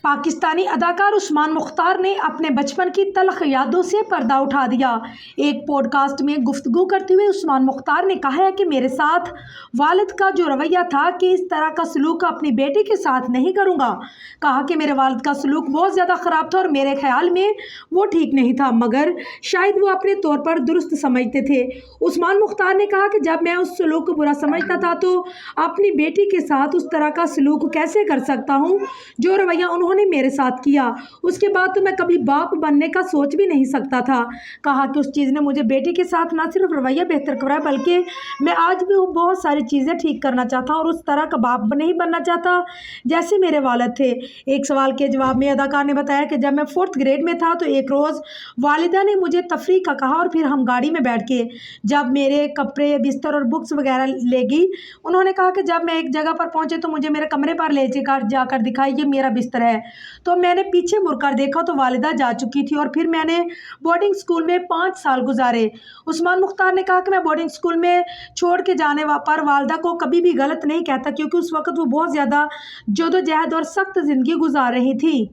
पाकिस्तानी अदाकार उस्मान मुख्तार ने अपने बचपन की तल्ख यादों से पर्दा उठा दिया। एक पॉडकास्ट में गुफ्तगू करते हुए उस्मान मुख्तार ने कहा है कि मेरे साथ वालिद का जो रवैया था कि इस तरह का सलूक अपनी बेटी के साथ नहीं करूँगा। कहा कि मेरे वालिद का सलूक बहुत ज़्यादा ख़राब था और मेरे ख्याल में वो ठीक नहीं था, मगर शायद वो अपने तौर पर दुरुस्त समझते थे। उस्मान मुख्तार ने कहा कि जब मैं उस सलूक को बुरा समझता था तो अपनी बेटी के साथ उस तरह का सलूक कैसे कर सकता हूँ जो रवैया उन्होंने मेरे साथ किया। उसके बाद तो मैं कभी बाप बनने का सोच भी नहीं सकता था। कहा कि उस चीज़ ने मुझे बेटी के साथ ना सिर्फ रवैया बेहतर कराया, बल्कि मैं आज भी बहुत सारी चीज़ें ठीक करना चाहता हूँ और उस तरह का बाप नहीं बनना चाहता जैसे मेरे वालिद थे। एक सवाल के जवाब में अदाकार ने बताया कि जब मैं 4th ग्रेड में था तो एक रोज़ वालिदा ने मुझे तफरीह का कहा और फिर हम गाड़ी में बैठ के जब मेरे कपड़े, बिस्तर और बुक्स वगैरह ले गई, उन्होंने कहा कि जब मैं एक जगह पर पहुँचे तो मुझे मेरे कमरे पर ले जाकर दिखाई ये मेरा बिस्तर है। तो मैंने पीछे मुड़कर देखा तो वालिदा जा चुकी थी और फिर मैंने बोर्डिंग स्कूल में 5 साल गुजारे। उस्मान मुख्तार ने कहा कि मैं बोर्डिंग स्कूल में छोड़ के जाने पर वालिदा को कभी भी गलत नहीं कहता, क्योंकि उस वक्त वो बहुत ज़्यादा जद्दोजहद और सख्त ज़िंदगी गुजार रही थी।